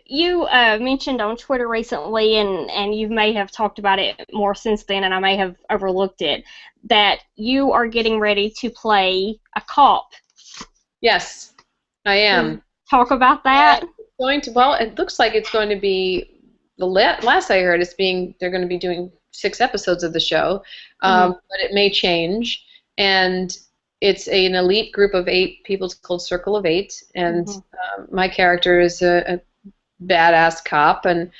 you mentioned on Twitter recently, and you may have talked about it more since then, and I may have overlooked it, that you are getting ready to play a cop. Yes, I Can you am. talk about Yeah, that? it's going to. Well, it looks like it's going to be last I heard. They're going to be doing 6 episodes of the show, Hmm. but it may change. And it's an elite group of 8 people. It's called Circle of Eight, and Hmm. my character is a badass cop, and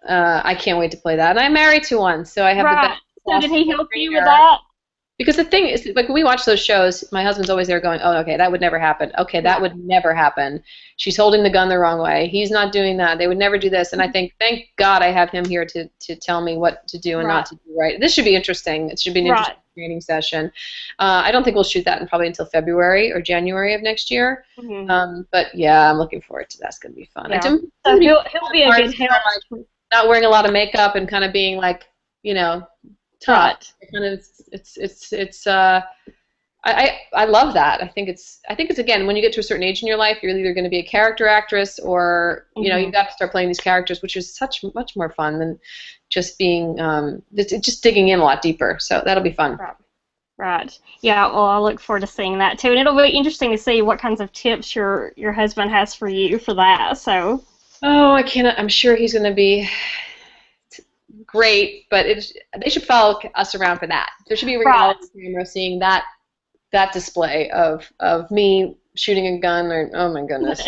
I can't wait to play that. And I'm married to one, so I have the best Right. So did he possible help you with trainer. that? Because the thing is, like, when we watch those shows, my husband's always there going, "Oh, okay, that would never happen. Okay, that Right. would never happen. She's holding the gun the wrong way. He's not doing that. They would never do this." And I think, thank God, I have him here to tell me what to do and not Right. to do. Right. This should be interesting. It should be an Right. interesting training session. I don't think we'll shoot that in probably until February or January of next year. Hmm. But yeah, I'm looking forward to that. It's gonna be fun. Yeah. It's So gonna be he'll fun be a parts good where help. I'm like not wearing a lot of makeup and kind of being like, you know, tough. Right. It kind of it's I love that. I think it's again, when you get to a certain age in your life, you're either going to be a character actress or Hmm. you've got to start playing these characters, which is much more fun than just being just digging in a lot deeper. So that'll be fun. Right. Right. Yeah, well, I look forward to seeing that too. And it'll be interesting to see what kinds of tips your husband has for you for that. So, Oh, I cannot. I'm sure he's going to be great, but they should follow us around for that. There should be a right. reality camera seeing that display of me shooting a gun or oh my goodness.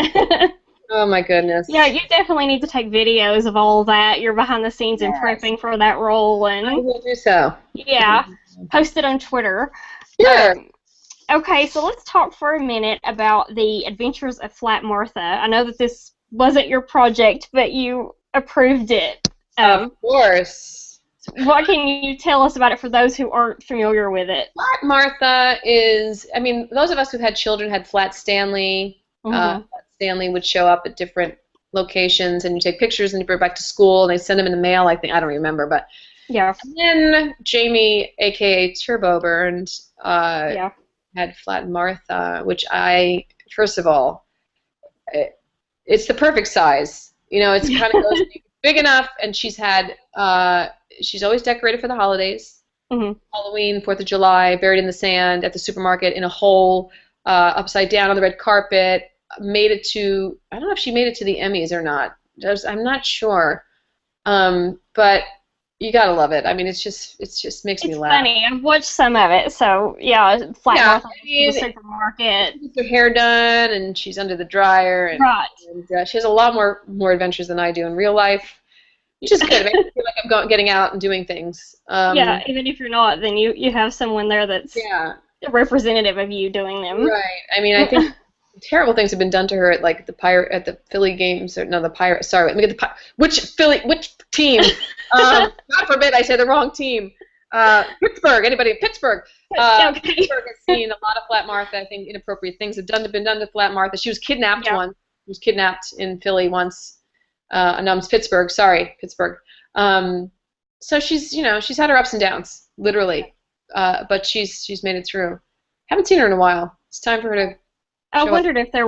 Oh my Yeah, goodness. you definitely need to take videos of all that. You're behind the scenes and Yes, prepping for that role, I and will do so. I will yeah, do so. post it on Twitter. Sure. Um, okay, so let's talk for a minute about the Adventures of Flat Martha. I know that this wasn't your project, but you approved it. Of course. What can you tell us about it for those who aren't familiar with it? Flat Martha is, I mean, those of us who've had children had Flat Stanley. Hmm. Flat Stanley would show up at different locations, and you take pictures and you bring it back to school, and they send them in the mail. I don't remember, but Yeah, and then Jamie, aka Turbo Burned, yeah. had Flat Martha, which first of all, it's the perfect size. It's kind of goes big enough, and she's always decorated for the holidays. Hmm. Halloween, 4th of July, buried in the sand at the supermarket in a hole, upside down on the red carpet. Made it to, I don't know if she made it to the Emmys or not. I'm not sure. But you gotta love it. I mean, it just makes me It's laugh. funny. I've watched some of it, so yeah, Flat Yeah, Martha I goes to the mean, supermarket. she gets her hair done and she's under the dryer Right. and she has a lot more adventures than I do in real life, which is good. It makes me feel like I'm getting out and doing things. Yeah, even if you're not, then you have someone there that's Yeah, a representative of you doing them. right. I mean, I think terrible things have been done to her at like the Philly games or no, the Pirate. Sorry, let me get which team? God forbid I say the wrong team. Pittsburgh. Anybody in Pittsburgh? Okay. Pittsburgh has seen a lot of Flat Martha. I think inappropriate things have been done to Flat Martha. She was kidnapped Yeah. once. She was kidnapped in Philly once. No, it's Pittsburgh. Sorry, Pittsburgh. So she's had her ups and downs, literally. But she's made it through. Haven't seen her in a while. It's time for her to I show up. wondered if they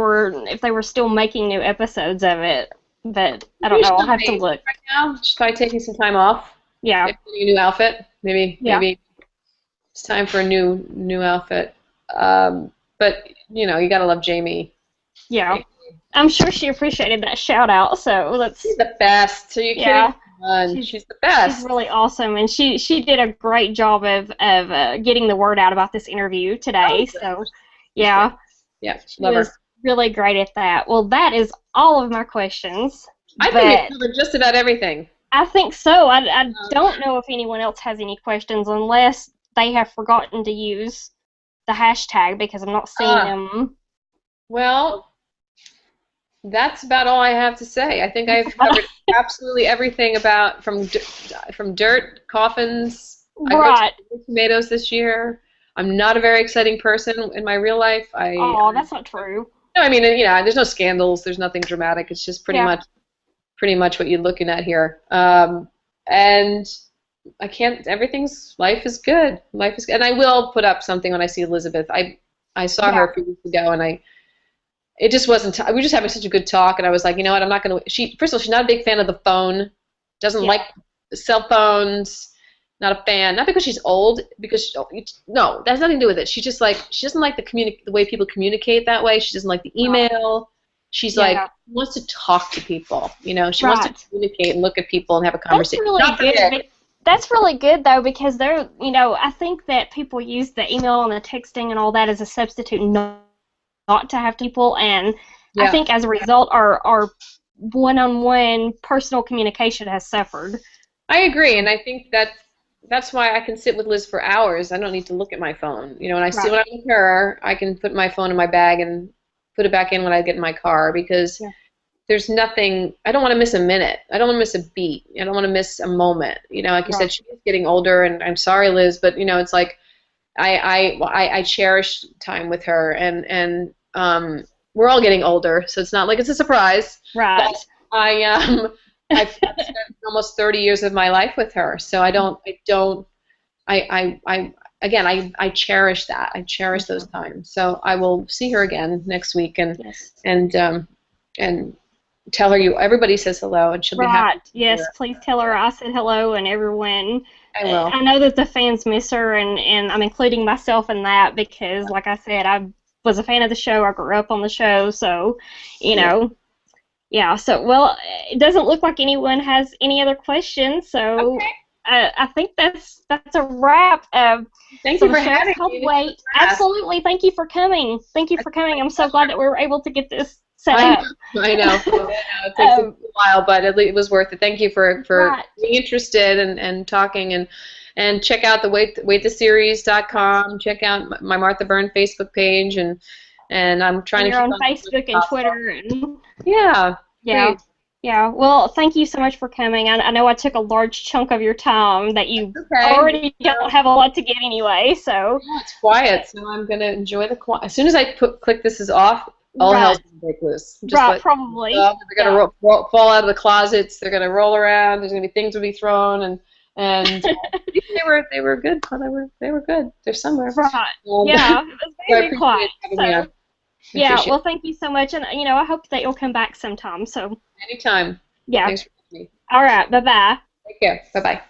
were still making new episodes of it, but I don't Maybe know. she's I'll on have to vacation look. right now. She's probably taking some time off. Yeah. Maybe getting a new outfit. Maybe Yeah. maybe it's time for a new outfit. But you gotta love Jamie. Yeah. I'm sure she appreciated that shout out, so let's She's the best. Are you yeah. kidding? She's She's the she's best. really awesome, and she did a great job of getting the word out about this interview Oh, today. good. So She's great. yeah, Yeah, she love was her. really great at that. Well, that is all of my questions, I think but we've covered just about everything. I think so. I Um, don't know if anyone else has any questions unless they have forgotten to use the hashtag because I'm not seeing ah, them. well, that's about all I have to say. I think I've covered absolutely everything about from dirt, coffins. I grew Right. tomatoes this year. I'm not a very exciting person in my real life. Oh, that's not true. No, I mean, there's no scandals. There's nothing dramatic. It's just Yeah. pretty much what you're looking at here. And I can't. Life is good. Life is good. And I will put up something when I see Elizabeth. I saw her Yeah. a few weeks ago, and it just wasn't. We were just having such a good talk, and I was like, you know what? I'm not going to. First of all, she's not a big fan of the phone. Doesn't like cell phones. Not a fan. Not because she's old. Because no, that has nothing to do with it. She doesn't like the way people communicate that way. She doesn't like the email. She's like wants to talk to people. You know, she wants to communicate and look at people and have a conversation. That's really good. That's really good though, because they're, you know, I think that people use the email and the texting and all that as a substitute not to have people, and I think as a result our one-on-one personal communication has suffered. I agree, and I think that's why I can sit with Liz for hours. I don't need to look at my phone. You know, when I sit when I'm with her, I can put my phone in my bag and put it back in when I get in my car, because there's nothing. I don't want to miss a minute. I don't want to miss a beat. I don't want to miss a moment. You know, like you said, she's getting older, and I'm sorry, Liz, but you know, it's like I cherish time with her, and we're all getting older, so it's not like it's a surprise. Right. But I've spent almost 30 years of my life with her, so I cherish that. I cherish those times. So I will see her again next week, and tell her everybody says hello, and she'll be happy. Yes, please tell her I said hello, and everyone. I will. I know that the fans miss her, and I'm including myself in that, because, like I said, I was a fan of the show. I grew up on the show, so you know. Yeah, so, well, it doesn't look like anyone has any other questions, so I think that's a wrap. Thank you for having me. Wait, absolutely, thank you for coming. Thank you for coming. I'm so glad that we were able to get this set up. I know. It takes a while, but it was worth it. Thank you for being interested and talking, and check out the waittheseries.com. Check out my Martha Byrne Facebook page, and I'm trying to keep on Facebook and Twitter. And Yeah. Well, thank you so much for coming. I know I took a large chunk of your time that you already don't have a lot to give anyway. So it's quiet, so I'm gonna enjoy the quiet. As soon as I click this is off, all hell's gonna break loose. Probably. They're gonna fall out of the closets. They're gonna roll around. There's gonna be things to be thrown, and they were good. They were good. They're somewhere. Right. It was very quiet. Well, thank you so much, and I hope that you'll come back sometime. So anytime. Yeah. Thanks for having me. All right. Bye bye. Take care. Bye bye.